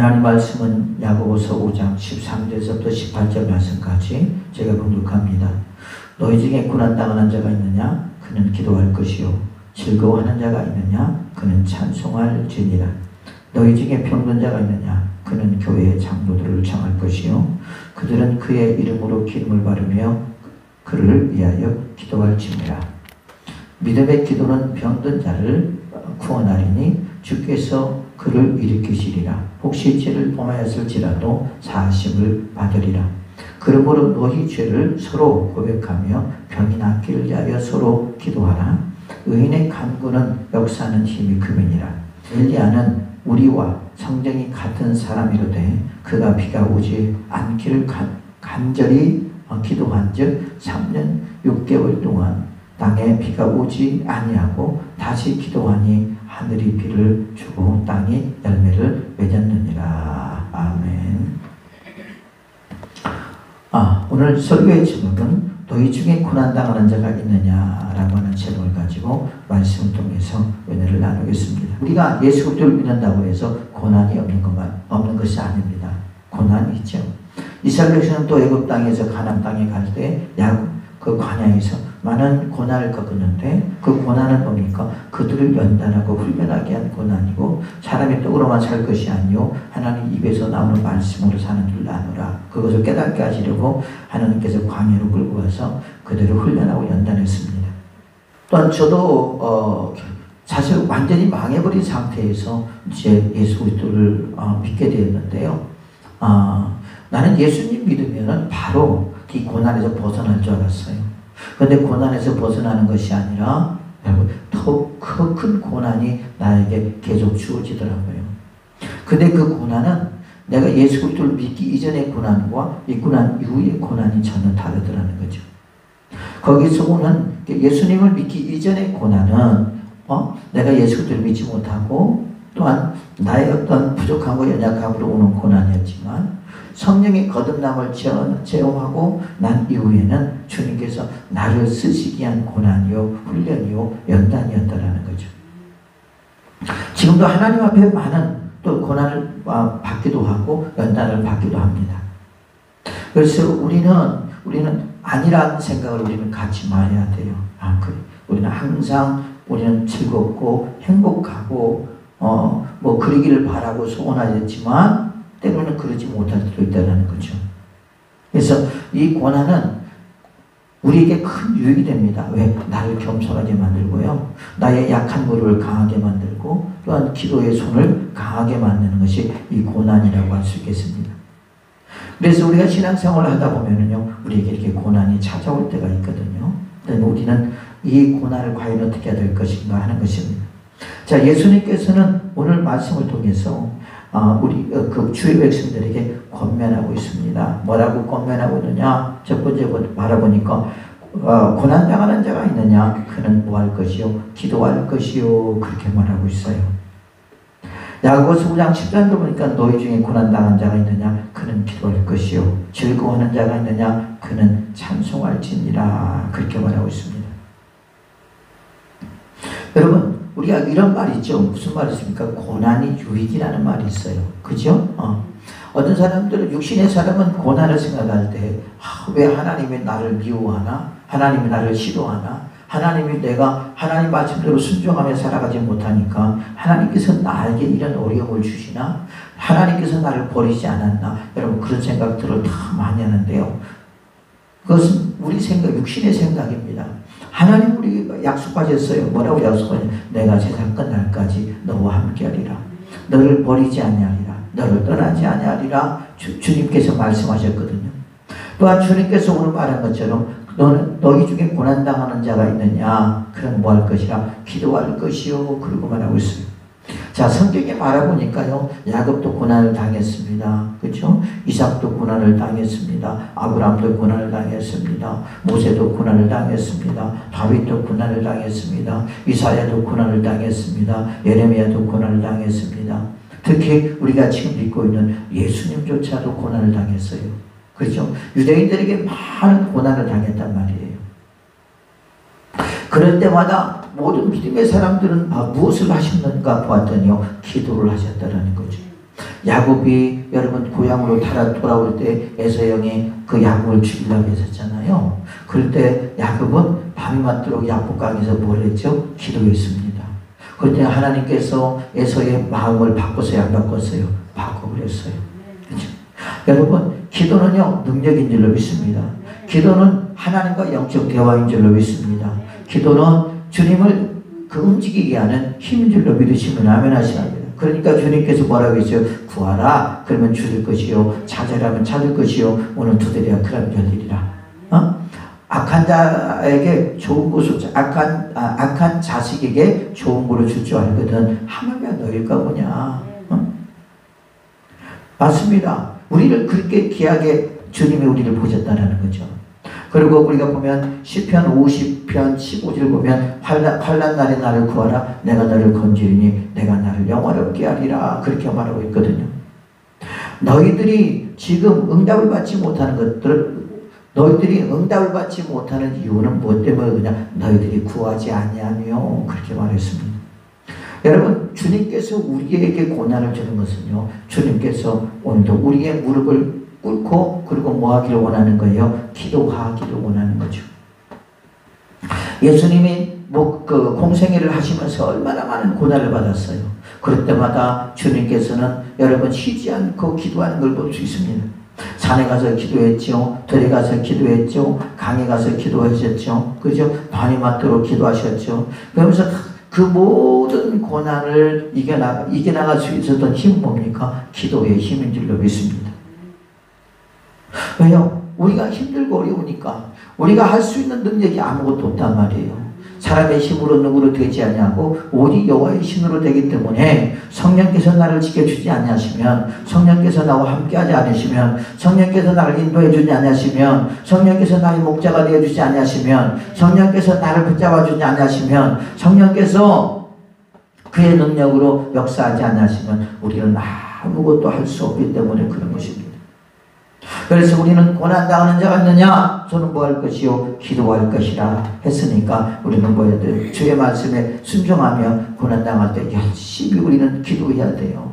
하나님 말씀은 야고보서 5장 13절에서부터 18절 말씀까지 제가 봉독합니다. 너희 중에 고난당하는 자가 있느냐? 그는 기도할 것이요 즐거워하는 자가 있느냐? 그는 찬송할지니라. 너희 중에 병든 자가 있느냐? 그는 교회의 장로들을 청할 것이요 그들은 그의 이름으로 기름을 바르며 그를 위하여 기도할지니라. 믿음의 기도는 병든 자를 구원하리니 주께서 그를 일으키시리라. 혹시 죄를 범하였을지라도 사하심을 받으리라. 그러므로 너희 죄를 서로 고백하며 병이 낫기를 위하여 서로 기도하라. 의인의 간구는 역사하는 힘이 금이니라. 엘리야는 우리와 성정이 같은 사람이로되 그가 비가 오지 않기를 간절히 기도한 즉 3년 6개월 동안 땅에 비가 오지 아니하고 다시 기도하니 하늘이 비를 주고 땅이 열매를 맺었느니라. 아멘. 오늘 설교의 제목은 너희 중에 고난당하는 자가 있느냐라고 하는 제목을 가지고 말씀을 통해서 은혜를 나누겠습니다. 우리가 예수 그리스도를 믿는다고 해서 고난이 없는 것이 아닙니다. 고난이 있죠. 이스라엘 백성은 또 애굽 땅에서 가나안 땅에 갈 때 그 광야에서 많은 고난을 겪었는데 그 고난은 뭡니까? 그들을 연단하고 훈련하게 한 고난이고 사람의 떡으로만 살 것이 아니요 하나님 입에서 나오는 말씀으로 사는 줄 아노라. 그것을 깨닫게 하시려고 하나님께서 광야로 끌고 와서 그들을 훈련하고 연단했습니다. 또한 저도 사실 완전히 망해버린 상태에서 이제 예수 그리스도를 믿게 되었는데요. 나는 예수님 믿으면 바로 이 고난에서 벗어날 줄 알았어요. 그런데 고난에서 벗어나는 것이 아니라 여러분 더 큰 고난이 나에게 계속 주어지더라고요. 근데 그 고난은 내가 예수 그리스도를 믿기 이전의 고난과 믿고 난 이후의 고난이 전혀 다르더라는 거죠. 거기서 오는 예수님을 믿기 이전의 고난은 내가 예수 그리스도를 믿지 못하고 또한 나의 어떤 부족함과 연약함으로 오는 고난이었지만 성령의 거듭남을 체험하고 난 이후에는 주님께서 나를 쓰시기 위한 고난이요 훈련이요 연단이었다라는 거죠. 지금도 하나님 앞에 많은 또 고난을 받기도 하고 연단을 받기도 합니다. 그래서 우리는 아니라는 생각을 우리는 갖지 말아야 돼요. 우리는 항상 우리는 즐겁고 행복하고 그러기를 바라고 소원하였지만 때로는 그러지 못할 수도 있다는 거죠. 그래서 이 고난은 우리에게 큰 유익이 됩니다. 왜? 나를 겸손하게 만들고요. 나의 약한 무릎을 강하게 만들고 또한 기도의 손을 강하게 만드는 것이 이 고난이라고 할 수 있겠습니다. 그래서 우리가 신앙생활을 하다 보면은요, 우리에게 이렇게 고난이 찾아올 때가 있거든요. 그런데 우리는 이 고난을 과연 어떻게 해야 될 것인가 하는 것입니다. 자, 예수님께서는 오늘 말씀을 통해서 우리 그 주의 백성들에게 권면하고 있습니다. 뭐라고 권면하고 있느냐? 첫 번째 말해보니까 고난당하는 자가 있느냐? 그는 뭐 할 것이요? 기도할 것이요. 그렇게 말하고 있어요. 야고보서 5장 10절도 보니까 너희 중에 고난당한 자가 있느냐? 그는 기도할 것이요. 즐거워하는 자가 있느냐? 그는 찬송할지니라. 그렇게 말하고 있습니다. 여러분, 우리가 이런 말이 있죠. 무슨 말이 있습니까? 고난이 유익이라는 말이 있어요. 그죠? 어떤 사람들은, 육신의 사람은 고난을 생각할 때, 왜 하나님이 나를 미워하나? 하나님이 나를 싫어하나? 내가 하나님 말씀대로 순종하며 살아가지 못하니까 하나님께서 나에게 이런 어려움을 주시나? 하나님께서 나를 버리지 않았나? 여러분, 그런 생각들을 다 많이 하는데요. 그것은 우리 육신의 생각입니다. 하나님 우리가 약속하셨어요. 뭐라고 약속하냐? 내가 세상 끝날까지 너와 함께하리라. 너를 버리지 아니하리라. 너를 떠나지 아니하리라. 주님께서 말씀하셨거든요. 또한 주님께서 오늘 말한 것처럼 너희 중에 고난당하는 자가 있느냐? 그럼 뭐 할 것이라? 기도할 것이요. 그러고 말하고 있어요. 자, 성경에 말해보니까요, 야곱도 고난을 당했습니다. 그렇죠? 이삭도 고난을 당했습니다. 아브라함도 고난을 당했습니다. 모세도 고난을 당했습니다. 다윗도 고난을 당했습니다. 이사야도 고난을 당했습니다. 예레미야도 고난을 당했습니다. 특히 우리가 지금 믿고 있는 예수님조차도 고난을 당했어요. 그렇죠? 유대인들에게 많은 고난을 당했단 말이에요. 그럴 때마다 모든 믿음의 사람들은 무엇을 하셨는가 보았더니요, 기도를 하셨다라는 거죠. 야곱이 여러분 고향으로 돌아올 때 에서 형이 그 야곱을 죽이려고 했었잖아요. 그럴 때 야곱은 밤이 맞도록 야복강에서 뭘 했죠? 기도했습니다. 그럴 때 하나님께서 에서의 마음을 바꿔서요, 안 바꿨어요? 바꿔버렸어요. 그렇죠? 여러분, 기도는요 능력인 줄로 믿습니다. 기도는 하나님과 영적 대화인 줄로 믿습니다. 기도는 주님을 움직이게 하는 힘인 줄로 믿으시면 아멘 하셔야 합니다. 그러니까 주님께서 뭐라고 했어요? 구하라 그러면 주실 것이요, 찾으라면 찾을 것이요, 오늘 두드려야 그러면 열리리라. 악한 자에게 좋은 것을, 악한 자식에게 좋은 것을 줄 줄 알거든 하나님이 너일까 보냐. 맞습니다. 우리를 그렇게 귀하게 주님이 우리를 보셨다는 거죠. 그리고 우리가 보면 시편 50편 15절 보면 환난 날에 나를 구하라 내가 너를 건지리니 내가 나를 영화롭게 하리라 그렇게 말하고 있거든요. 너희들이 지금 응답을 받지 못하는 것들을, 너희들이 응답을 받지 못하는 이유는 무엇 때문에 그냥 너희들이 구하지 아니하며 그렇게 말했습니다. 여러분, 주님께서 우리에게 고난을 주는 것은요, 주님께서 오늘도 우리의 무릎을 꿇고 그리고 뭐 하기를 원하는 거예요? 기도하기를 원하는 거죠. 예수님이 공생애를 하시면서 얼마나 많은 고난을 받았어요. 그럴 때마다 주님께서는 여러분 쉬지 않고 기도하는 걸 볼 수 있습니다. 산에 가서 기도했죠. 들에 가서 기도했죠. 강에 가서 기도하셨죠. 그죠? 밤이 맞도록 기도하셨죠. 그러면서 그 모든 고난을 이겨나갈 수 있었던 힘은 뭡니까? 기도의 힘인 줄로 믿습니다. 왜요? 우리가 힘들고 어려우니까 우리가 할 수 있는 능력이 아무것도 없단 말이에요. 사람의 힘으로 누구로 되지 않냐고 오직 여호와의 힘으로 되기 때문에 성령께서 나를 지켜주지 않으시면, 성령께서 나와 함께하지 않으시면, 성령께서 나를 인도해 주지 않으시면, 성령께서 나의 목자가 되어주지 않으시면, 성령께서 나를 붙잡아 주지 않으시면, 성령께서 그의 능력으로 역사하지 않으시면 우리는 아무것도 할 수 없기 때문에 그런 것입니다. 그래서 우리는 고난당하는 자가 있느냐? 저는 뭐 할 것이요? 기도할 것이라 했으니까 우리는 뭐 해야 돼요? 주의 말씀에 순종하며 고난당할 때 열심히 우리는 기도해야 돼요.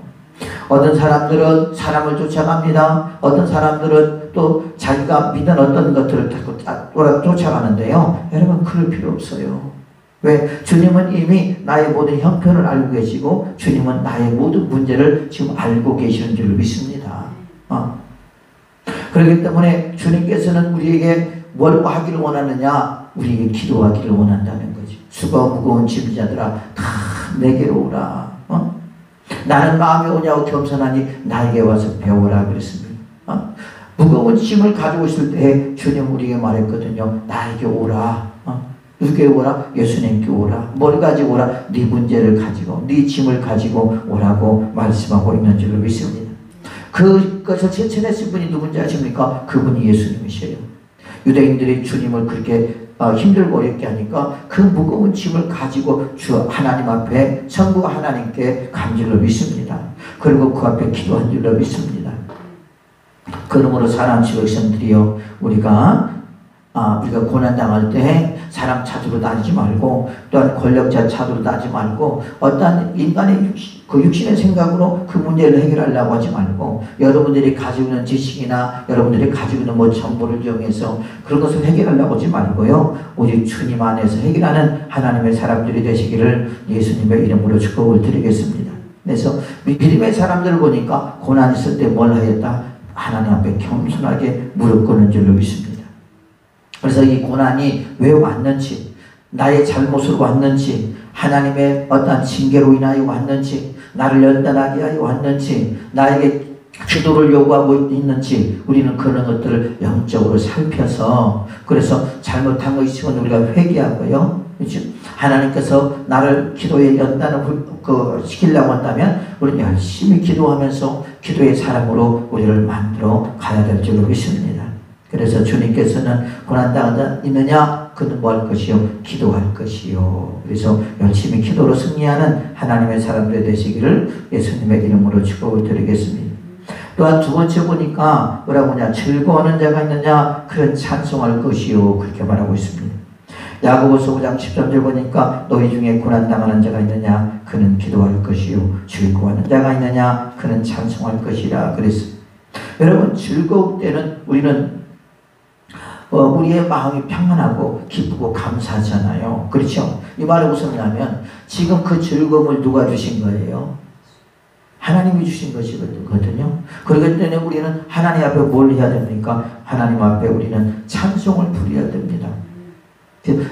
어떤 사람들은 사람을 쫓아갑니다. 어떤 사람들은 또 자기가 믿는 어떤 것들을 쫓아가는데요. 여러분, 그럴 필요 없어요. 왜? 주님은 이미 나의 모든 형편을 알고 계시고 주님은 나의 모든 문제를 지금 알고 계시는 줄 믿습니다. 그렇기 때문에 주님께서는 우리에게 뭘 하기를 원하느냐? 우리에게 기도하기를 원한다는 거지. 수고 무거운 짐자들아 다 내게로 오라. 나는 마음이 오냐고 겸손하니 나에게 와서 배우라 그랬습니다. 무거운 짐을 가지고 있을 때 주님 우리에게 말했거든요. 나에게 오라. 누구에게 오라? 예수님께 오라. 뭘 가지고 오라? 네 문제를 가지고, 네 짐을 가지고 오라고 말씀하고 있는 줄로 믿습니다. 그것을 실천했을 분이 누군지 아십니까? 그분이 예수님이셔요. 유대인들이 주님을 그렇게 힘들고 어렵게 하니까 그 무거운 짐을 가지고 주 하나님 앞에, 성부 하나님께 간 줄로 믿습니다. 그리고 그 앞에 기도한 줄로 믿습니다. 그러므로 사랑하는 주 백성들이여, 우리가 고난당할 때 사람 찾으러 다니지 말고, 또한 권력자 찾으러 다니지 말고, 어떤 인간의 육신의 생각으로 그 문제를 해결하려고 하지 말고, 여러분들이 가지고 있는 지식이나 여러분들이 가지고 있는 정보를 이용해서 그런 것을 해결하려고 하지 말고요. 오직 주님 안에서 해결하는 하나님의 사람들이 되시기를 예수님의 이름으로 축복을 드리겠습니다. 그래서 믿음의 사람들을 보니까 고난 있을 때 뭘 하였다? 하나님 앞에 겸손하게 무릎 꿇는 줄로 믿습니다. 그래서 이 고난이 왜 왔는지, 나의 잘못으로 왔는지, 하나님의 어떤 징계로 인하여 왔는지, 나를 연단하게 하여 왔는지, 나에게 기도를 요구하고 있는지, 우리는 그런 것들을 영적으로 살펴서, 그래서 잘못한 거 있으면 우리가 회개하고요. 그렇죠? 하나님께서 나를 기도에 연단을 시키려고 한다면 우리는 열심히 기도하면서 기도의 사람으로 우리를 만들어 가야 될 줄로 믿습니다. 그래서 주님께서는 고난당하다 있느냐? 그는 뭐 할 것이요? 기도할 것이요. 그래서 열심히 기도로 승리하는 하나님의 사람들 되시기를 예수님의 이름으로 축복을 드리겠습니다. 또한 두 번째 보니까 뭐라고 하냐? 즐거워하는 자가 있느냐? 그런 찬송할 것이요. 그렇게 말하고 있습니다. 야고보서 5장 13절 보니까 너희 중에 고난당하는 자가 있느냐 그는 기도할 것이요 즐거워하는 자가 있느냐 그는 찬송할 것이라 그랬어요. 여러분 즐거울 때는 우리는 우리의 마음이 평안하고 기쁘고 감사하잖아요. 그렇죠? 이 말이 무슨 말이냐면 지금 그 즐거움을 누가 주신 거예요? 하나님이 주신 것이거든요. 그렇기 때문에 우리는 하나님 앞에 뭘 해야 됩니까? 하나님 앞에 우리는 찬송을 부려야 됩니다.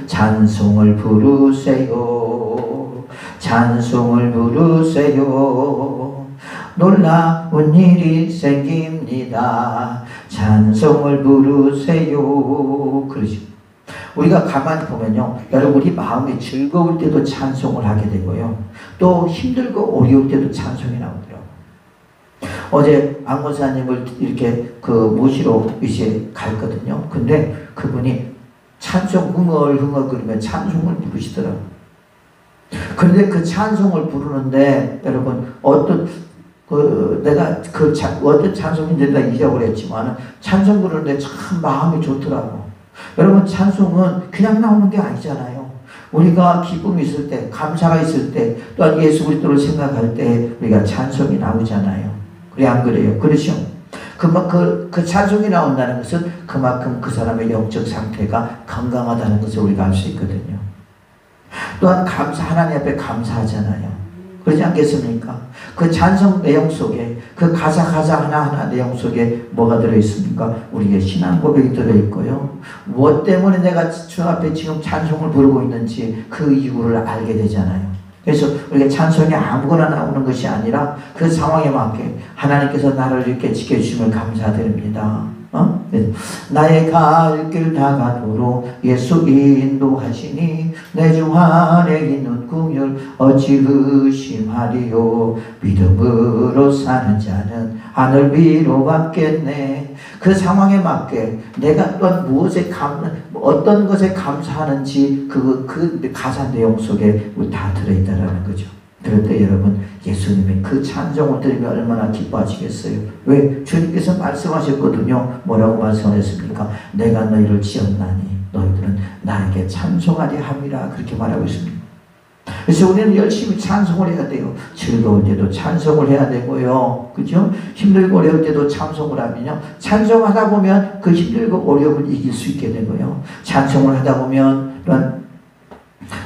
찬송을 부르세요. 찬송을 부르세요. 놀라운 일이 생깁니다. 찬송을 부르세요. 그러죠. 우리가 가만히 보면요. 여러분 우리 마음이 즐거울 때도 찬송을 하게 되고요. 또 힘들고 어려울 때도 찬송이 나오더라고요. 어제 안 권사님을 이렇게 모시러 이제 갔거든요. 근데 그분이 찬송 흥얼흥얼 그러면 찬송을 부르시더라고요. 그런데 그 찬송을 부르는데 여러분 어떤 어떤 찬송인지 다 잊어버렸지만 찬송 부르는데 참 마음이 좋더라고. 여러분 찬송은 그냥 나오는 게 아니잖아요. 우리가 기쁨이 있을 때, 감사가 있을 때, 또한 예수 그리스도를 생각할 때 우리가 찬송이 나오잖아요. 그래 안 그래요? 그렇죠? 그 찬송이 나온다는 것은 그만큼 그 사람의 영적 상태가 건강하다는 것을 우리가 알 수 있거든요. 또한 하나님 앞에 감사하잖아요. 그러지 않겠습니까? 그 찬송 내용 속에 그 가사 하나하나 내용 속에 뭐가 들어있습니까? 우리의 신앙 고백이 들어있고요. 무엇 때문에 내가 주 앞에 지금 찬송을 부르고 있는지 그 이유를 알게 되잖아요. 그래서 우리가 찬송이 아무거나 나오는 것이 아니라 그 상황에 맞게 하나님께서 나를 이렇게 지켜주시면 감사드립니다. 나의 갈 길 다가도록 예수 인도하시니 내 중 안에 있는 궁율 어찌 의심하리요. 믿음으로 사는 자는 하늘 위로 받겠네. 그 상황에 맞게 내가 어떤 것에 감사하는지 그 가사 내용 속에 다 들어있다라는 거죠. 그럴 때 여러분 예수님이 그 찬송을 들으면 얼마나 기뻐하시겠어요. 왜? 주님께서 말씀하셨거든요. 뭐라고 말씀하셨습니까? 내가 너희를 지었나니 너희들은 나에게 찬송하리 함이라 그렇게 말하고 있습니다. 그래서 우리는 열심히 찬송을 해야 돼요. 즐거울 때도 찬송을 해야 되고요. 그죠? 힘들고 어려울 때도 찬송을 하면요. 찬송하다 보면 그 힘들고 어려움을 이길 수 있게 되고요. 찬송을 하다 보면 또한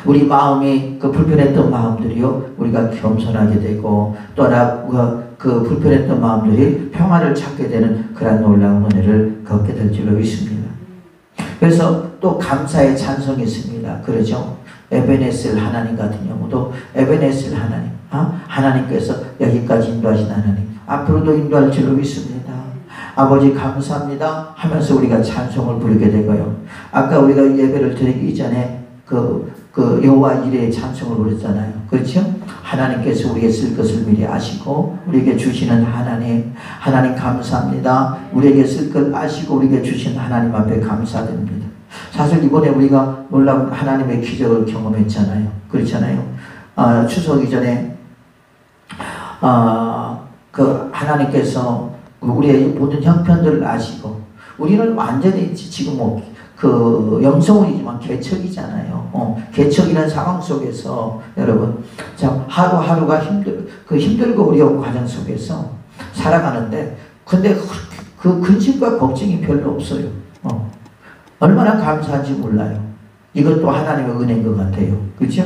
우리 마음이 불편했던 마음들이요. 우리가 겸손하게 되고 또한 그 불편했던 마음들이 평화를 찾게 되는 그런 놀라운 은혜를 겪게 될 줄로 믿습니다. 그래서 또 감사의 찬송이 있습니다. 그러죠? 에베네셀 하나님 같은 경우도 에베네셀 하나님, 하나님께서 여기까지 인도하신 하나님, 앞으로도 인도할 줄로 믿습니다. 아버지 감사합니다 하면서 우리가 찬송을 부르게 되고요. 아까 우리가 예배를 드리기 이전에 여호와 이레의 찬송을 부르잖아요. 그렇죠? 하나님께서 우리에게 쓸 것을 미리 아시고 우리에게 주시는 하나님 감사합니다. 우리에게 쓸 것 아시고 우리에게 주신 하나님 앞에 감사드립니다. 사실 이번에 우리가 놀라운 하나님의 기적을 경험했잖아요. 그렇잖아요. 추석 이전에 하나님께서 우리의 모든 형편들을 아시고 우리는 완전히 지금 영성이지만 개척이잖아요. 개척이라는 상황 속에서 여러분 참 하루하루가 힘들고 어려운 과정 속에서 살아가는데 근데 그 근심과 걱정이 별로 없어요. 얼마나 감사한지 몰라요. 이것도 하나님의 은혜인 것 같아요. 그렇죠?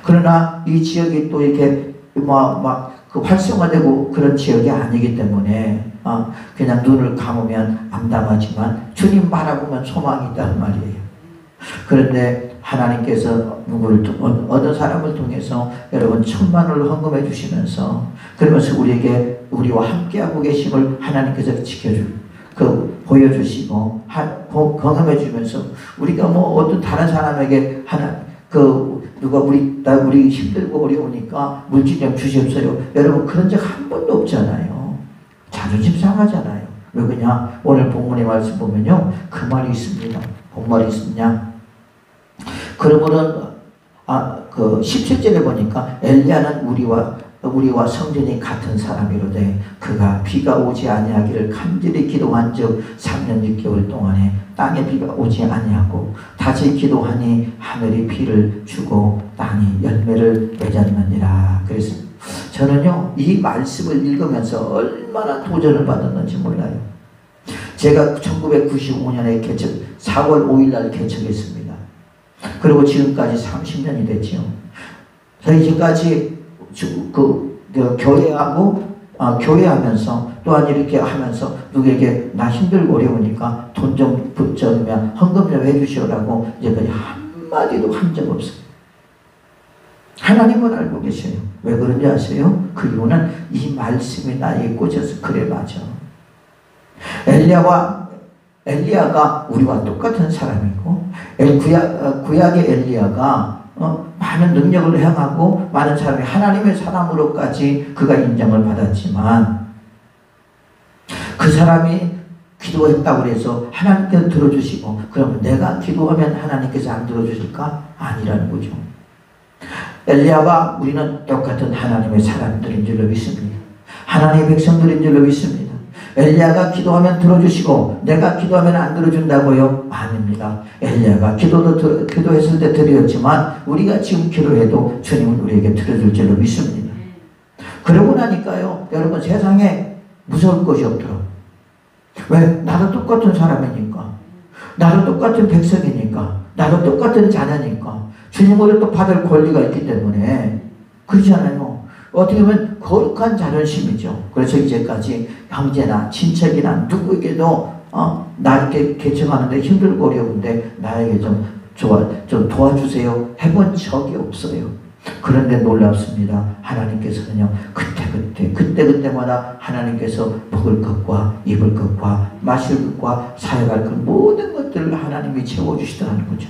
그러나 이 지역이 또 이렇게 활성화되고 그런 지역이 아니기 때문에 그냥 눈을 감으면 암담하지만 주님 바라보면 소망이 있다는 말이에요. 그런데 하나님께서 어떤 사람을 통해서 여러분 1,000만원을 헌금해 주시면서 그러면서 우리와 함께하고 계심을 하나님께서 보여주시고 경험해 주면서 우리가 어떤 다른 사람에게 누가 우리 힘들고 어려우니까 물질 좀 주시옵소요. 여러분 그런 적 한 번도 없잖아요. 자존심 상하잖아요. 왜 그러냐? 오늘 본문의 말씀 보면요. 그 말이 있습니다. 본말이 있냐? 그러면은 17절에 보니까 엘리야는 우리와 성전이 같은 사람이로되 그가 비가 오지 아니하기를 간절히 기도한즉 3년 6개월 동안에 땅에 비가 오지 아니하고 다시 기도하니 하늘이 비를 주고 땅이 열매를 맺었느니라. 그래서 저는요 이 말씀을 읽으면서 얼마나 도전을 받았는지 몰라요. 제가 1995년에 4월 5일 날 개척했습니다. 그리고 지금까지 30년이 됐죠. 저희 지금까지 교회하면서 또한 이렇게 하면서 누구에게 나 힘들고 어려우니까 돈 좀 붙여주면 헌금 좀 해주시오라고 이제까지 한마디도 한 적 없어요. 하나님은 알고 계셔요. 왜 그런지 아세요? 그 이유는 이 말씀이 나에게 꽂혀서 그래 맞아. 엘리야가 우리와 똑같은 사람이고 구약의 엘리야가 많은 능력을 행하고 많은 사람이 하나님의 사람으로까지 그가 인정을 받았지만 그 사람이 기도했다고 해서 하나님께서 들어주시고 그러면 내가 기도하면 하나님께서 안 들어주실까? 아니라는 거죠. 엘리야와 우리는 똑같은 하나님의 사람들인 줄로 믿습니다. 하나님의 백성들인 줄로 믿습니다. 엘리야가 기도하면 들어주시고 내가 기도하면 안 들어준다고요? 아닙니다. 엘리야가 기도했을 때 드렸지만 우리가 지금 기도해도 주님은 우리에게 들어줄 줄로 믿습니다. 그러고 나니까요 여러분 세상에 무서울 것이 없더라고요. 왜? 나도 똑같은 사람이니까, 나도 똑같은 백성이니까, 나도 똑같은 자녀니까 주님으로 또 받을 권리가 있기 때문에 그렇잖아요. 어떻게 보면 거룩한 자존심이죠. 그래서 이제까지 형제나 친척이나 누구에게도 나 이렇게 개척하는데 힘들고 어려운데 나에게 좀 도와주세요 해본 적이 없어요. 그런데 놀랍습니다. 하나님께서는요 그때마다 하나님께서 먹을 것과 입을 것과 마실 것과 사용할 것 모든 것들을 하나님이 채워주시더라는 거죠.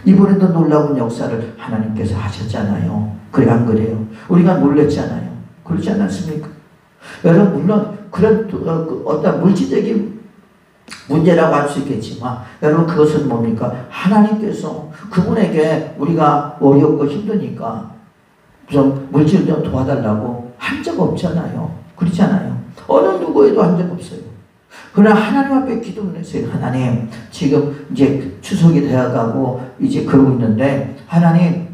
이번에도 놀라운 역사를 하나님께서 하셨잖아요. 그래 안 그래요? 우리가 놀랬잖아요. 그렇지 않았습니까? 여러분 물론 그런 어떤 물질적인 문제라고 할 수 있겠지만 여러분 그것은 뭡니까? 하나님께서 그분에게 우리가 어렵고 힘드니까 좀 물질 좀 도와달라고 한 적 없잖아요. 그렇잖아요. 어느 누구에도 한 적 없어요. 그러나 하나님 앞에 기도를 했어요. 하나님 지금 이제 추석이 되어가고 이제 그러고 있는데 하나님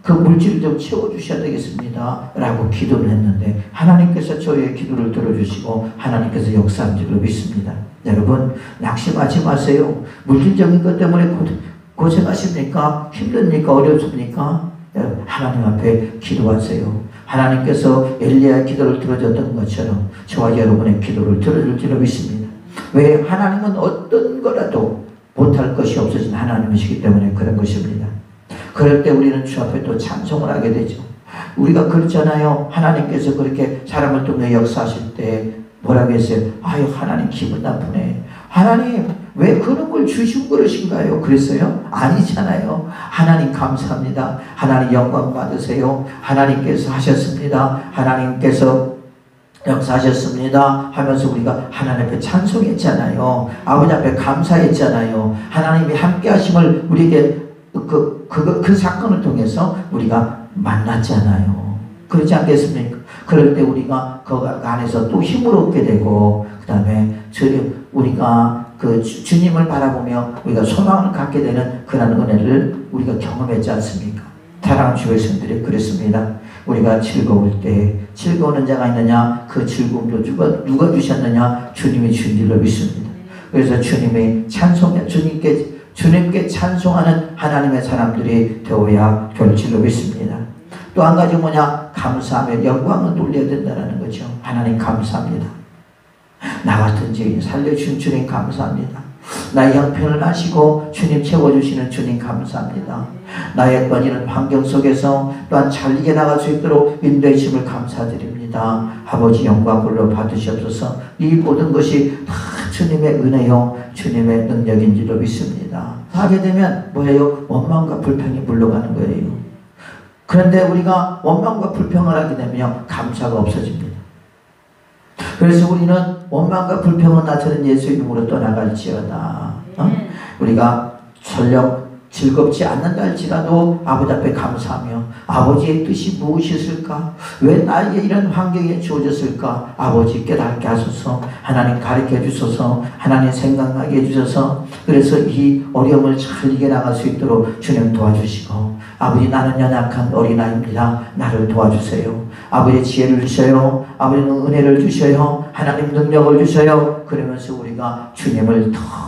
그 물질을 좀 채워주셔야 되겠습니다 라고 기도를 했는데 하나님께서 저희의 기도를 들어주시고 하나님께서 역사한 줄로 믿습니다. 여러분 낙심하지 마세요. 물질적인 것 때문에 고생하십니까? 힘듭니까? 어렵습니까? 여러분 하나님 앞에 기도하세요. 하나님께서 엘리야의 기도를 들어줬던 것처럼 저와 여러분의 기도를 들어줄 줄로 믿습니다. 왜? 하나님은 어떤 거라도 못할 것이 없으신 하나님이시기 때문에 그런 것입니다. 그럴 때 우리는 주 앞에 또 찬송을 하게 되죠. 우리가 그렇잖아요. 하나님께서 그렇게 사람을 통해 역사하실 때 뭐라고 했어요? 아유 하나님 기분 나쁘네. 하나님 왜 그런 걸 주시고 그러신가요? 그랬어요? 아니잖아요. 하나님 감사합니다. 하나님 영광 받으세요. 하나님께서 하셨습니다. 하나님께서 역사하셨습니다 하면서 우리가 하나님 앞에 찬송했잖아요. 아버지 앞에 감사했잖아요. 하나님이 함께 하심을 우리에게 그 사건을 통해서 우리가 만났잖아요. 그렇지 않겠습니까? 그럴 때 우리가 그 안에서 또 힘을 얻게 되고 그 다음에 우리가 주님을 바라보며 우리가 소망을 갖게 되는 그런 은혜를 우리가 경험했지 않습니까? 사랑하는 주의 성들이 그랬습니다. 우리가 즐거울 때 즐거운 자가 있느냐? 그 즐거움도 누가 주셨느냐? 주님이 주신 줄로 믿습니다. 그래서 주님의 찬송해 주님께 찬송하는 하나님의 사람들이 되어야 될 줄로 믿습니다. 또 한 가지 뭐냐? 감사하며 영광을 돌려야 된다는 거죠. 하나님 감사합니다. 나 같은 죄인 살려주신 주님 감사합니다. 나의 형편을 아시고 주님 채워주시는 주님 감사합니다. 나의 번이는 환경 속에서 또한 잘리게 나갈 수 있도록 인도해 주심을 감사드립니다. 아버지 영광으로 받으시옵소서. 이 모든 것이 다 주님의 은혜요 주님의 능력인 줄로 믿습니다. 하게 되면 뭐예요? 원망과 불평이 물러가는 거예요. 그런데 우리가 원망과 불평을 하게 되면 감사가 없어집니다. 그래서 우리는 원망과 불평을 나타낸 예수 이름으로 떠나갈지어다. 우리가 설령 즐겁지 않는다 할지라도 아버지 앞에 감사하며 아버지의 뜻이 무엇이었을까? 왜 나에게 이런 환경이 주어졌을까? 아버지 깨닫게 하소서. 하나님 가르쳐 주소서. 하나님 생각나게 해주셔서 그래서 이 어려움을 잘 이겨나갈 수 있도록 주님 도와주시고 아버지 나는 연약한 어린아이입니다. 나를 도와주세요. 아버지 지혜를 주셔요. 아버지는 은혜를 주셔요. 하나님 능력을 주셔요. 그러면서 우리가 주님을 더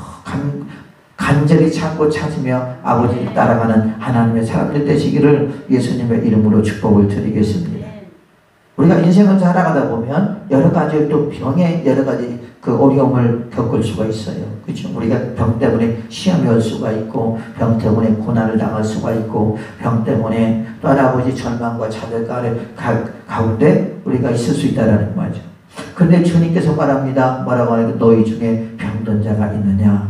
간절히 찾고 찾으며 아버지를 따라가는 하나님의 사람들 되시기를 예수님의 이름으로 축복을 드리겠습니다. 우리가 인생을 살아가다 보면 여러 가지 또 병의 여러 가지 그 어려움을 겪을 수가 있어요. 그렇죠? 우리가 병 때문에 시험이 올 수가 있고 병 때문에 고난을 당할 수가 있고 병 때문에 또 할아버지 절망과 좌절과 가운데 우리가 있을 수 있다는 말이죠. 그런데 주님께서 말합니다. 뭐라고 하니까 너희 중에 병든 자가 있느냐?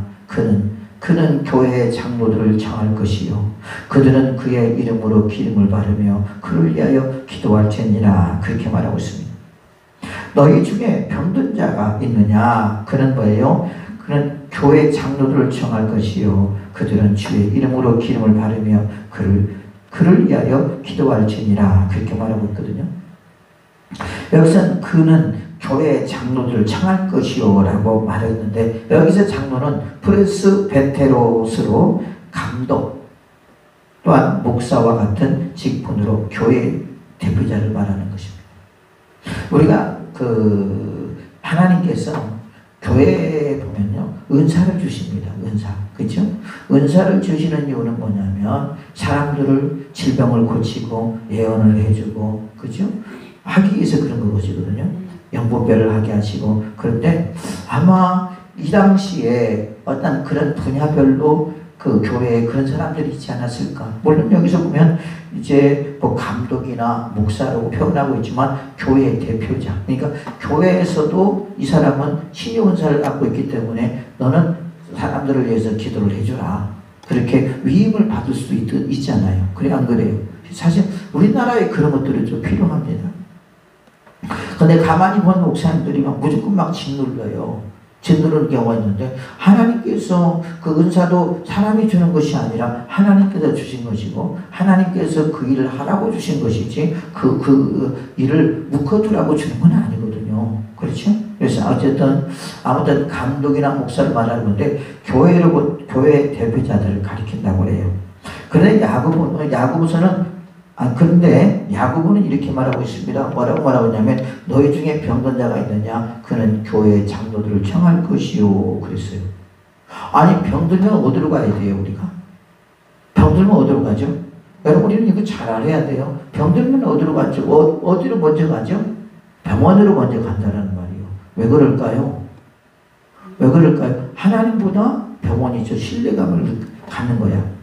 그는 교회의 장로들을 청할 것이요 그들은 그의 이름으로 기름을 바르며 그를 위하여 기도할지니라. 그렇게 말하고 있습니다. 너희 중에 병든 자가 있느냐? 그는 뭐예요? 그는 교회 장로들을 청할 것이요 그들은 주의 이름으로 기름을 바르며 그를 위하여 기도할지니라. 그렇게 말하고 있거든요. 여기서는 그는 교회 장로들을 청할 것이요 라고 말했는데 여기서 장로는 프레스베테로스로 감독 또한 목사와 같은 직분으로 교회 대표자를 말하는 것입니다. 우리가 하나님께서 교회에 보면요 은사를 주십니다. 은사. 그렇죠? 은사를 주시는 이유는 뭐냐면 사람들을 질병을 고치고 예언을 해주고 그렇죠? 하기 위해서 그런 것이거든요. 영분별을 하게 하시고 그런데 아마 이 당시에 어떤 그런 분야별로 그 교회에 그런 사람들이 있지 않았을까. 물론 여기서 보면 이제 뭐 감독이나 목사라고 표현하고 있지만 교회의 대표자. 그러니까 교회에서도 이 사람은 신의 은사를 갖고 있기 때문에 너는 사람들을 위해서 기도를 해주라. 그렇게 위임을 받을 수도 있잖아요. 그래 안 그래요? 사실 우리나라에 그런 것들이 좀 필요합니다. 근데 가만히 본 목사님들이 무조건 막 짓눌러요. 짓누르는 경우가 있는데 하나님께서 그 은사도 사람이 주는 것이 아니라 하나님께서 주신 것이고 하나님께서 그 일을 하라고 주신 것이지 그 일을 묶어두라고 주는 건 아니거든요. 그렇죠? 그래서 어쨌든 아무튼 감독이나 목사를 말하는 건데 교회 대표자들을 가리킨다고 해요. 그런데 그런데 야고보는 이렇게 말하고 있습니다. 뭐라고 말하고 있냐면 너희 중에 병든 자가 있느냐? 그는 교회의 장로들을 청할 것이요. 그랬어요. 아니 병들면 어디로 가야 돼요 우리가? 병들면 어디로 가죠? 여러분 우리는 이거 잘 알아야 돼요. 병들면 어디로 가죠? 어디로 먼저 가죠? 병원으로 먼저 간다는 말이에요. 왜 그럴까요? 왜 그럴까요? 하나님보다 병원이 저 신뢰감을 갖는 거야.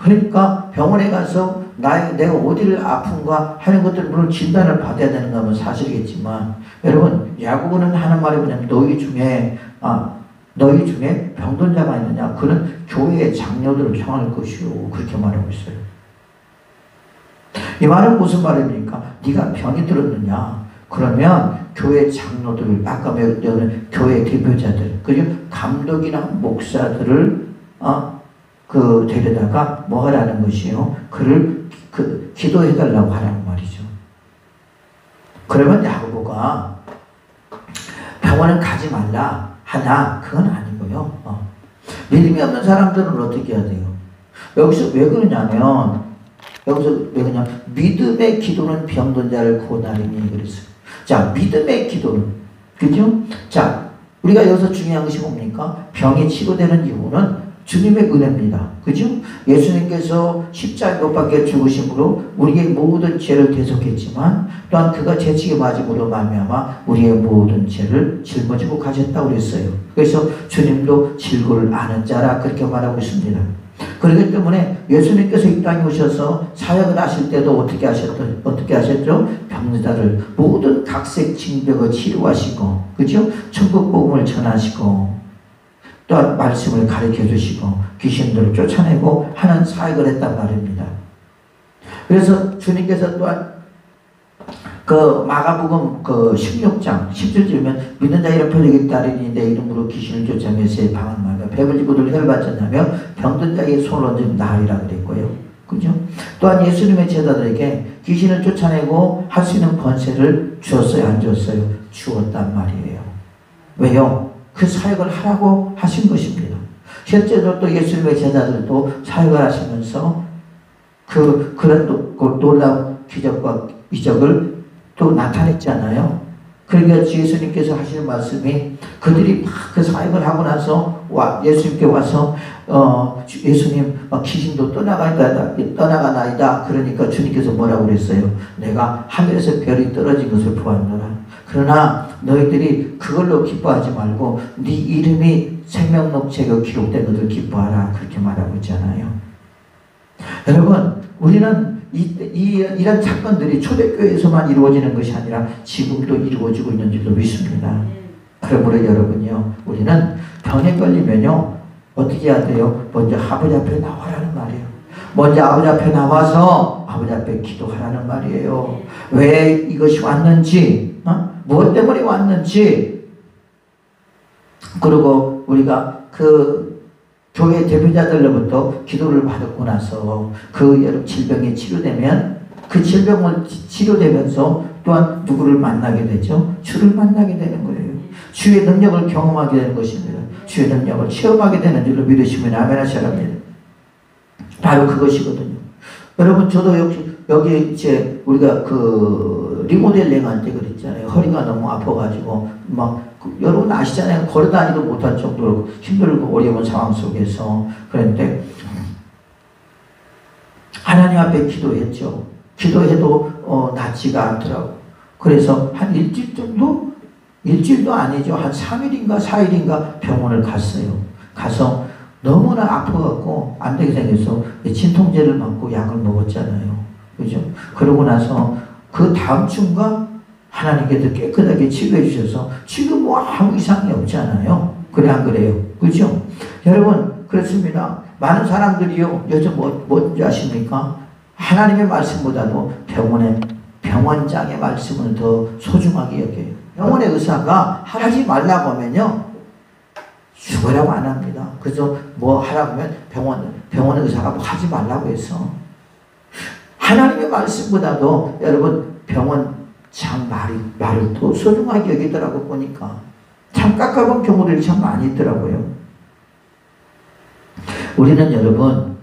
그러니까 병원에 가서 내가 어디를 아픈가 하는 것들 물론 진단을 받아야 되는 건 사실이겠지만 여러분 야고보는 하는 말이 뭐냐면 너희 중에 병든 자가 있느냐 그는 교회의 장로들을 청할 것이요 그렇게 말하고 있어요. 이 말은 무슨 말입니까? 네가 병이 들었느냐 그러면 교회 장로들 아까 말했던 교회 대표자들 그리고 감독이나 목사들을 데려다가 뭐 하라는 것이요? 그를 기도해달라고 하라는 말이죠. 그러면 야고보가 병원을 가지 말라 하나 그건 아니고요. 믿음이 없는 사람들은 어떻게 해야 돼요? 여기서 왜 그러냐면 믿음의 기도는 병든 자를 구원하리니 그랬어요. 자 믿음의 기도는 그죠? 자 우리가 여기서 중요한 것이 뭡니까? 병이 치료되는 이유는 주님의 은혜입니다. 그죠? 예수님께서 십자가에 못 박혀 죽으심으로 우리의 모든 죄를 대속했지만 또한 그가 재치게 맞음으로 말미암아 우리의 모든 죄를 짊어지고 가셨다고 그랬어요. 그래서 주님도 질고를 아는 자라 그렇게 말하고 있습니다. 그렇기 때문에 예수님께서 이 땅에 오셔서 사역을 하실 때도 어떻게 하셨죠? 병든 자를 모든 각색 징병을 치료하시고 그죠? 천국 복음을 전하시고 또한 말씀을 가르쳐 주시고 귀신들을 쫓아내고 하는 사역을 했단 말입니다. 그래서 주님께서 또한 그 마가복음 그 16장 17절이면 믿는 자 이런 표적이 따르니 내 이름으로 귀신을 쫓아 메시에 방언하며 배불리고들 혈받쳤냐며 병든 자에게 손을 얹으면 나으리라 그랬고요. 그죠? 또한 예수님의 제자들에게 귀신을 쫓아내고 할 수 있는 권세를 주었어요? 안 주었어요? 주었단 말이에요. 왜요? 그 사역을 하라고 하신 것입니다. 실제로 또 예수님의 제자들도 사역을 하시면서 그런 놀라운 기적과 이적을 또 나타냈잖아요. 그러니까 예수님께서 하시는 말씀이 그들이 막 그 사역을 하고 나서 예수님께 와서 예수님 귀신도 떠나가나이다. 그러니까 주님께서 뭐라고 그랬어요? 내가 하늘에서 별이 떨어진 것을 보았노라. 그러나 너희들이 그걸로 기뻐하지 말고 네 이름이 생명록책에 기록된 것을 기뻐하라. 그렇게 말하고 있잖아요. 여러분, 우리는 이런 사건들이 초대교회에서만 이루어지는 것이 아니라 지금도 이루어지고 있는 줄로 믿습니다. 그러므로 여러분요, 우리는 병에 걸리면요 어떻게 해야 돼요? 먼저 아버지 앞에 나와라는 말이에요. 먼저 아버지 앞에 나와서 아버지 앞에 기도하라는 말이에요. 왜 이것이 왔는지, 무엇 때문에 왔는지. 그리고 우리가 그 교회 대표자들로부터 기도를 받고 나서 그 여러 질병이 치료되면 그 질병을 치료되면서 또한 누구를 만나게 되죠? 주를 만나게 되는 거예요. 주의 능력을 경험하게 되는 것입니다. 주의 능력을 체험하게 되는 줄로 믿으시면 아멘 하셔야 합니다. 바로 그것이거든요. 여러분, 저도 여기 이제 우리가 그 리모델링 할 때 그랬잖아요. 허리가 너무 아파가지고 여러분 아시잖아요. 걸어다니도 못할 정도로 힘들고 어려운 상황 속에서. 그런데 하나님 앞에 기도했죠. 기도해도 낫지가 않더라고. 그래서 한 일주일 정도? 일주일도 아니죠. 한 3일인가 4일인가 병원을 갔어요. 가서 너무나 아파갖고 안 되게 생겨서 진통제를 맞고 약을 먹었잖아요. 그죠? 그러고 나서 그 다음 주인가 하나님께서 깨끗하게 치료해 주셔서 지금 뭐 아무 이상이 없잖아요. 그래 안 그래요? 그죠? 여러분, 그렇습니다. 많은 사람들이요 요즘 뭔지 아십니까? 하나님의 말씀보다도 병원장의 말씀을 더 소중하게 여겨요. 병원의 의사가 하지 말라고 하면요 죽으라고 안 합니다. 그래서 뭐 하라고 하면 병원의 의사가 뭐 하지 말라고 해서 하나님의 말씀보다도 여러분 병원장 말을 또 소중하게 여기더라고. 보니까 참 깎아본 경우들이 참 많이 있더라고요. 우리는 여러분,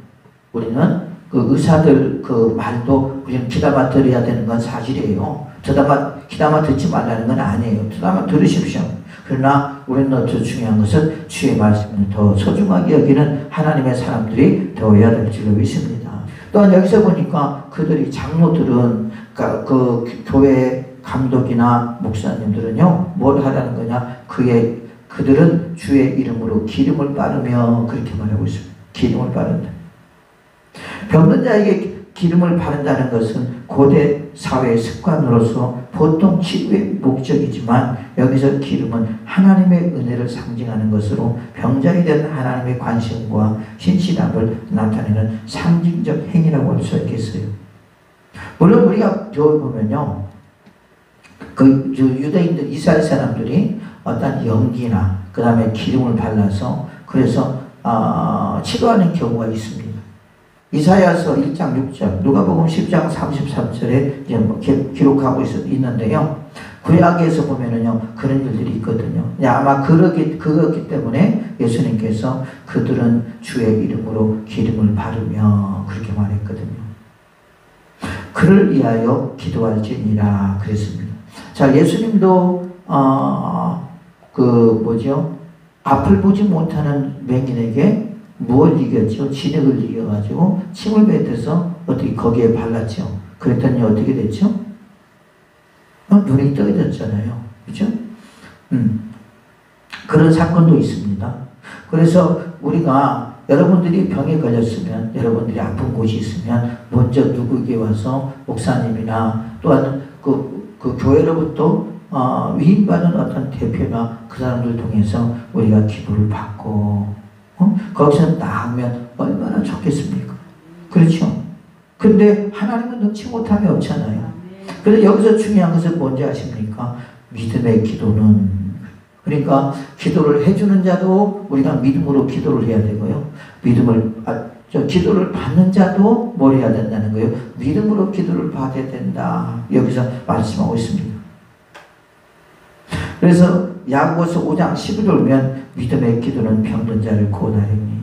그 의사들 그 말도 우리는 귀담아 들어야 되는 건 사실이에요. 귀담아 듣지 말라는 건 아니에요. 귀담아 들으십시오. 그러나 우리는 더 중요한 것은 주의 말씀을 더 소중하게 여기는 하나님의 사람들이 되어야 될 줄로 믿습니다. 또한 여기서 보니까 그들이 장로들은 그 교회 감독이나 목사님들은요 뭘 하라는 거냐? 그들은 주의 이름으로 기름을 바르며 그렇게 말하고 있습니다. 기름을 바른다. 병든 자에게 기름을 바른다는 것은 고대 사회의 습관으로서 보통 치료의 목적이지만 여기서 기름은 하나님의 은혜를 상징하는 것으로 병자에 대한 하나님의 관심과 신실함을 나타내는 상징적 행위라고 할 수 있겠어요. 물론 우리가 저기 보면요 그 유대인들 이스라엘 사람들이 어떤 연기나 그 다음에 기름을 발라서 그래서 치료하는 경우가 있습니다. 이사야서 1장 6절, 누가복음 10장 33절에 이제 기록하고 있는데요. 구약에서 보면은요 그런 일들이 있거든요. 아마 그렇기 때문에 예수님께서 그들은 주의 이름으로 기름을 바르며 그렇게 말했거든요. 그를 위하여 기도할지니라 그랬습니다. 자, 예수님도 앞을 보지 못하는 맹인에게 무엇을 이겼죠? 진흙을 이겨가지고 침을 뱉어서 어떻게 거기에 발랐죠. 그랬더니 어떻게 됐죠? 눈이 떠졌잖아요. 그죠? 그런 사건도 있습니다. 그래서 우리가 여러분들이 병에 걸렸으면, 여러분들이 아픈 곳이 있으면 먼저 누구에게 와서 목사님이나 또한 그 교회로부터 위임받은 어떤 대표나 그 사람들 통해서 우리가 기도를 받고 거기서 나으면 얼마나 좋겠습니까? 그렇죠? 근데 하나님은 능치 못함이 없잖아요. 그런데 여기서 중요한 것은 뭔지 아십니까? 믿음의 기도는, 그러니까 기도를 해주는 자도 우리가 믿음으로 기도를 해야 되고요. 기도를 받는 자도 뭘 해야 된다는 거예요? 믿음으로 기도를 받아야 된다. 여기서 말씀하고 있습니다. 그래서 야고보서 5장 11절 보면 믿음의 기도는 병든 자를 구원하리니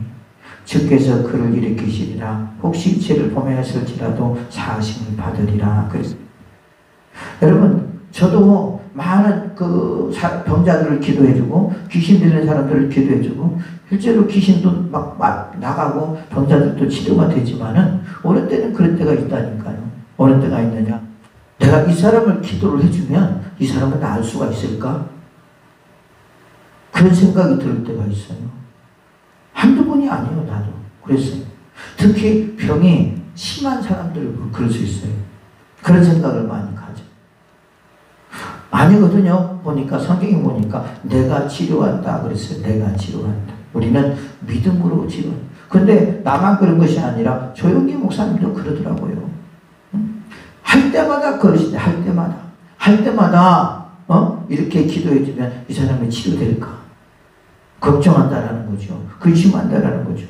주께서 그를 일으키시리라. 혹시 죄를 범하였을지라도 사하심을 받으리라. 그랬습니다. 여러분, 저도 많은 병자들을 기도해주고 귀신 들리는 사람들을 기도해주고 실제로 귀신도 막 나가고 병자들도 치료가 되지만은 어느 때는 그런 때가 있다니까요. 어느 때가 있느냐? 내가 이 사람을 기도를 해주면 이 사람은 나을 수가 있을까? 그런 생각이 들 때가 있어요. 한두 번이 아니에요. 나도 그랬어요. 특히 병이 심한 사람들은 그럴 수 있어요. 그런 생각을 많이 가져. 아니거든요. 보니까 성경에 보니까 내가 치료한다 그랬어요. 내가 치료한다. 우리는 믿음으로 치료한다. 근데 나만 그런 것이 아니라 조용기 목사님도 그러더라고요. 할 때마다 그러시대. 할 때마다 이렇게 기도해주면 이 사람이 치료될까? 걱정한다라는 거죠. 근심한다라는 거죠.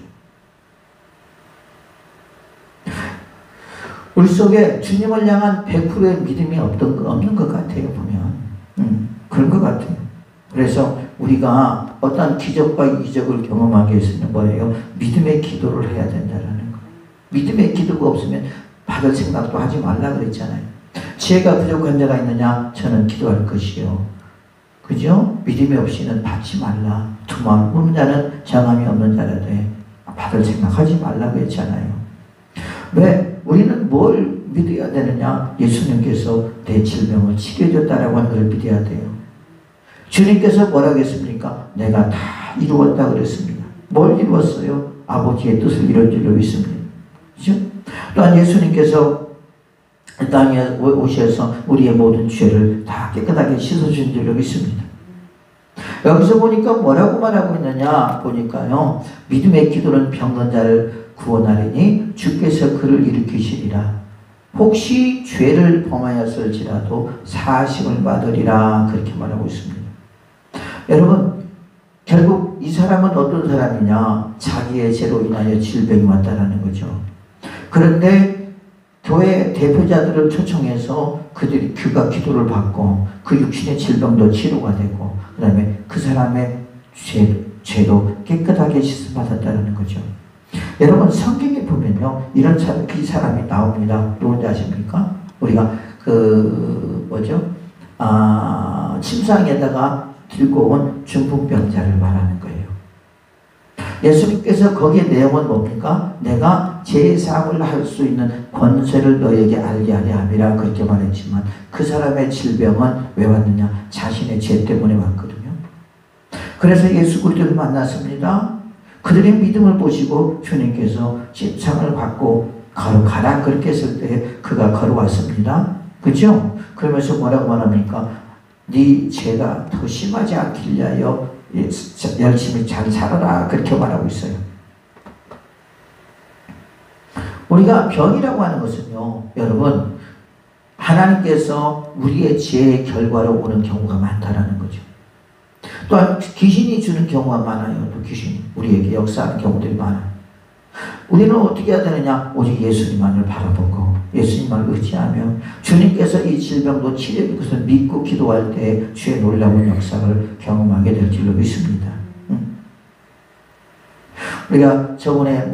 우리 속에 주님을 향한 100%의 믿음이 없는 것 같아요. 보면 그런 것 같아요. 그래서 우리가 어떤 기적과 이적을 경험하기 위해서는 뭐예요? 믿음의 기도를 해야 된다라는 거예요. 믿음의 기도가 없으면 받을 생각도 하지 말라 그랬잖아요. 지혜가 부족한 자가 있느냐? 저는 기도할 것이요. 그죠? 믿음이 없이는 받지 말라. 두 마음 품는 자는 정함이 없는 자라되 받을 생각하지 말라고 했잖아요. 왜? 우리는 뭘 믿어야 되느냐? 예수님께서 내 질병을 치료해줬다라고 하는 걸 믿어야 돼요. 주님께서 뭐라고 했습니까? 내가 다 이루었다 그랬습니다. 뭘 이루었어요? 아버지의 뜻을 이룬 줄로 믿습니다. 그죠? 또한 예수님께서 이 땅에 오셔서 우리의 모든 죄를 다 깨끗하게 씻어준 줄로 믿습니다. 여기서 보니까 뭐라고 말하고 있느냐 보니까요. 믿음의 기도는 병든 자를 구원하리니 주께서 그를 일으키시리라. 혹시 죄를 범하였을지라도 사하심을 받으리라. 그렇게 말하고 있습니다. 여러분, 결국 이 사람은 어떤 사람이냐? 자기의 죄로 인하여 질병이 왔다는 거죠. 그런데 교회 대표자들을 초청해서 그가 기도를 받고 그 육신의 질병도 치료가 되고 그 다음에 그 사람의 죄도 깨끗하게 씻음받았다는 거죠. 여러분, 성경에 보면요, 이런 사람이 나옵니다. 누군지 아십니까? 우리가 침상에다가 들고 온 중풍병자를 말하는 거예요. 예수님께서 거기에 내용은 뭡니까? 내가 제사함을 할 수 있는 권세를 너에게 알게 하려 함이라 그렇게 말했지만 그 사람의 질병은 왜 왔느냐? 자신의 죄 때문에 왔거든요. 그래서 예수 그리스도를 만났습니다. 그들의 믿음을 보시고 주님께서 침상을 받고 걸어가라 그렇게 했을 때 그가 걸어왔습니다. 그죠? 그러면서 뭐라고 말합니까? 네 죄가 더 심하지 않길 위하여 열심히 잘 살아라 그렇게 말하고 있어요. 우리가 병이라고 하는 것은요, 여러분, 하나님께서 우리의 죄의 결과로 오는 경우가 많다라는 거죠. 또한 귀신이 주는 경우가 많아요. 또 귀신이 우리에게 역사하는 경우들이 많아요. 우리는 어떻게 해야 되느냐? 오직 예수님만을 바라보고 예수님만을 의지하며 주님께서 이 질병도 치료해 것을 믿고 기도할 때 주의 놀라운 역사를 경험하게 될 줄로 믿습니다. 우리가 저번에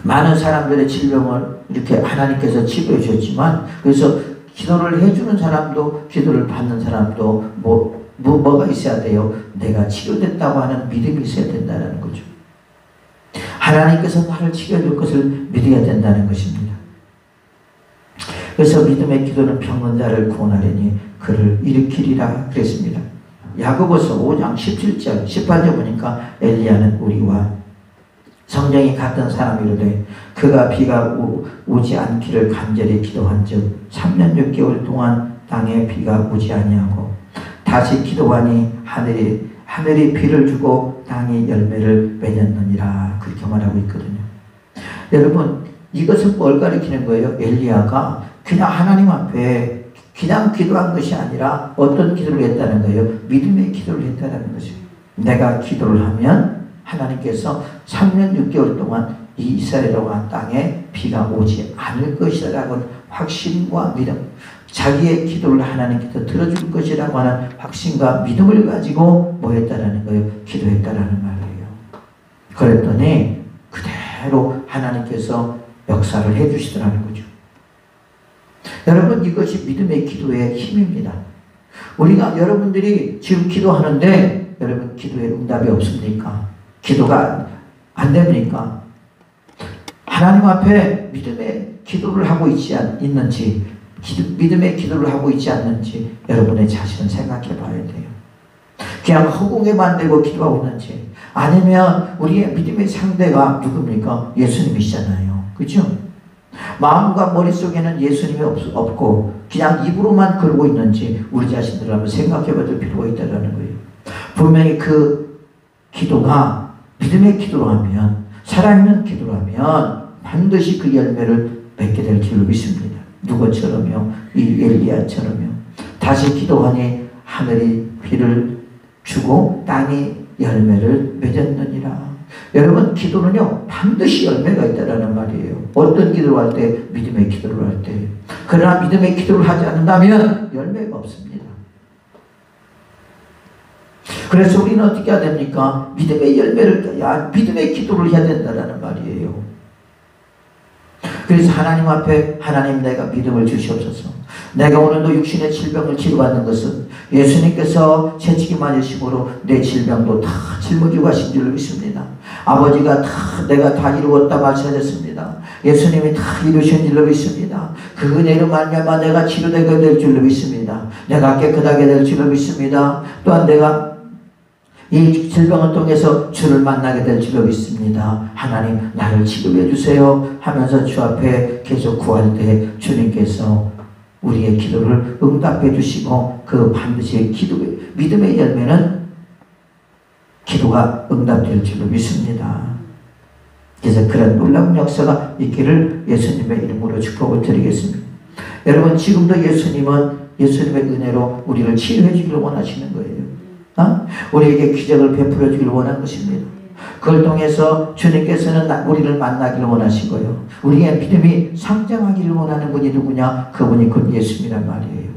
많은 사람들의 질병을 이렇게 하나님께서 치료해 주셨지만, 그래서 기도를 해주는 사람도 기도를 받는 사람도 뭐가 있어야 돼요? 내가 치료됐다고 하는 믿음이 있어야 된다는 거죠. 하나님께서 나를 치료해 줄 것을 믿어야 된다는 것입니다. 그래서 믿음의 기도는 병든 자를 구원하려니 그를 일으키리라 그랬습니다. 야고보서 5장 17절 18절 보니까 엘리야는 우리와 성령이 같은 사람이로되 그가 비가 오지 않기를 간절히 기도한 즉 3년 6개월 동안 땅에 비가 오지 아니하고 다시 기도하니 하늘이 비를 주고 땅이 열매를 맺었느니라 그렇게 말하고 있거든요. 여러분, 이것은 뭘 가리키는 거예요? 엘리야가 그냥 하나님 앞에 그냥 기도한 것이 아니라 어떤 기도를 했다는 거예요? 믿음의 기도를 했다는 것이에요. 내가 기도를 하면 하나님께서 3년 6개월 동안 이 이스라엘 왕 땅에 비가 오지 않을 것이라고 확신과 믿음, 자기의 기도를 하나님께서 들어줄 것이라고 하는 확신과 믿음을 가지고 뭐 했다라는 거예요? 기도했다라는 말이에요. 그랬더니 그대로 하나님께서 역사를 해주시더라는 거죠. 여러분, 이것이 믿음의 기도의 힘입니다. 우리가 여러분들이 지금 기도하는데 여러분 기도에 응답이 없습니까? 기도가 안 됩니까? 하나님 앞에 믿음의 기도를 하고 있는지, 믿음의 기도를 하고 있지 않는지 여러분의 자신을 생각해 봐야 돼요. 그냥 허공에만 대고 기도하고 있는지, 아니면 우리의 믿음의 상대가 누굽니까? 예수님이시잖아요. 그렇죠? 마음과 머릿속에는 예수님이 없고 그냥 입으로만 그러고 있는지 우리 자신들 한번 생각해 봐줄 필요가 있다는 거예요. 분명히 그 기도가 믿음의 기도로 하면, 살아있는 기도로 하면 반드시 그 열매를 맺게 될 줄로 믿습니다. 누구처럼요? 이 엘리야처럼요. 다시 기도하니 하늘이 비를 주고 땅이 열매를 맺었느니라. 여러분, 기도는요 반드시 열매가 있다라는 말이에요. 어떤 기도를 할 때? 믿음의 기도를 할 때. 그러나 믿음의 기도를 하지 않는다면 열매가 없습니다. 그래서 우리는 어떻게 해야 됩니까? 믿음의 열매를 따야 믿음의 기도를 해야 된다라는 말이에요. 그래서 하나님 앞에, 하나님 내가 믿음을 주시옵소서. 내가 오늘도 육신의 질병을 치료받는 것은 예수님께서 채찍이 맞으심으로 내 질병도 다 짊어지고 가신 줄로 믿습니다. 아버지가 내가 다 이루었다 말씀하셨습니다. 예수님이 다 이루신 줄로 믿습니다. 그 은혜로 말미암아 내가 치료되게 될 줄로 믿습니다. 내가 깨끗하게 될 줄로 믿습니다. 또한 내가 이 질병을 통해서 주를 만나게 될 줄로 믿습니다. 하나님 나를 치료해 주세요 하면서 주 앞에 계속 구할 때 주님께서 우리의 기도를 응답해 주시고 그 반드시 기도의 믿음의 열매는 기도가 응답될 줄로 믿습니다. 그래서 그런 놀라운 역사가 있기를 예수님의 이름으로 축복을 드리겠습니다. 여러분, 지금도 예수님은 예수님의 은혜로 우리를 치료해 주기를 원하시는 거예요. 우리에게 기적을 베풀어 주기를 원하는 것입니다. 그걸 통해서 주님께서는 우리를 만나기를 원하시고요. 우리의 믿음이 성장하기를 원하는 분이 누구냐? 그분이 곧 예수님이란 말이에요.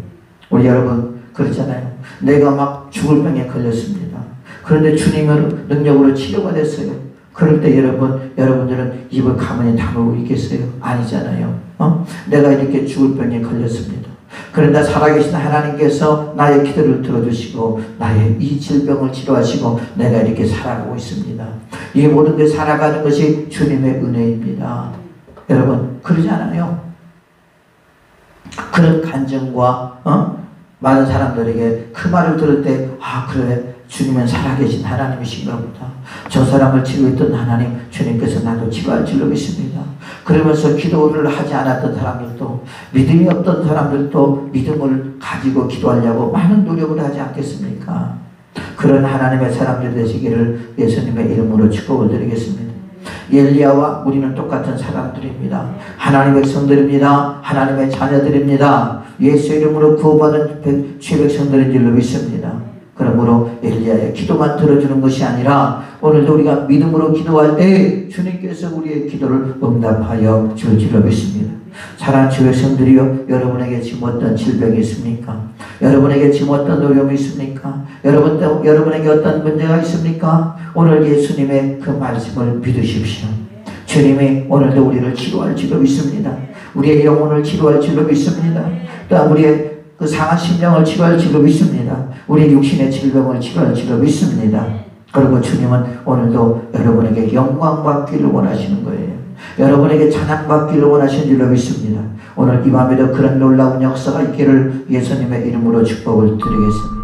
우리 여러분 그렇잖아요. 내가 막 죽을 병에 걸렸습니다. 그런데 주님의 능력으로 치료가 됐어요. 그럴 때 여러분들은 입을 가만히 다물고 있겠어요? 아니잖아요. 내가 이렇게 죽을 병에 걸렸습니다. 그런데 살아계신 하나님께서 나의 기도를 들어주시고 나의 이 질병을 치료하시고 내가 이렇게 살아가고 있습니다. 이 모든 게 살아가는 것이 주님의 은혜입니다. 여러분 그러지 않아요? 그런 간증과 많은 사람들에게 그 말을 들을 때 그래 주님은 살아계신 하나님이신가 보다. 저 사람을 치료했던 하나님 주님께서 나도 치료할 줄로 믿습니다. 그러면서 기도를 하지 않았던 사람들도, 믿음이 없던 사람들도 믿음을 가지고 기도하려고 많은 노력을 하지 않겠습니까? 그런 하나님의 사람들 되시기를 예수님의 이름으로 축복을 드리겠습니다. 엘리야와 우리는 똑같은 사람들입니다. 하나님의 백성들입니다. 하나님의 자녀들입니다. 예수 이름으로 구원받은 주의 백성들인 줄로 믿습니다. 그러므로 엘리야의 기도만 들어주는 것이 아니라 오늘도 우리가 믿음으로 기도할 때 주님께서 우리의 기도를 응답하여 줄 줄로 믿습니다. 사랑하는 주 백성들이여, 여러분에게 지금 어떤 질병이 있습니까? 여러분에게 지금 어떤 어려움이 있습니까? 여러분에게 어떤 문제가 있습니까? 오늘 예수님의 그 말씀을 믿으십시오. 주님이 오늘도 우리를 치료할 줄로 믿습니다. 우리의 영혼을 치료할 줄로 믿습니다. 또한 우리의 그 상한 심령을 치료할 줄로 믿습니다. 우리 육신의 질병을 치료할 줄로 믿습니다. 그리고 주님은 오늘도 여러분에게 영광 받기를 원하시는 거예요. 여러분에게 찬양 받기를 원하시는 줄로 믿습니다. 오늘 이 밤에도 그런 놀라운 역사가 있기를 예수님의 이름으로 축복을 드리겠습니다.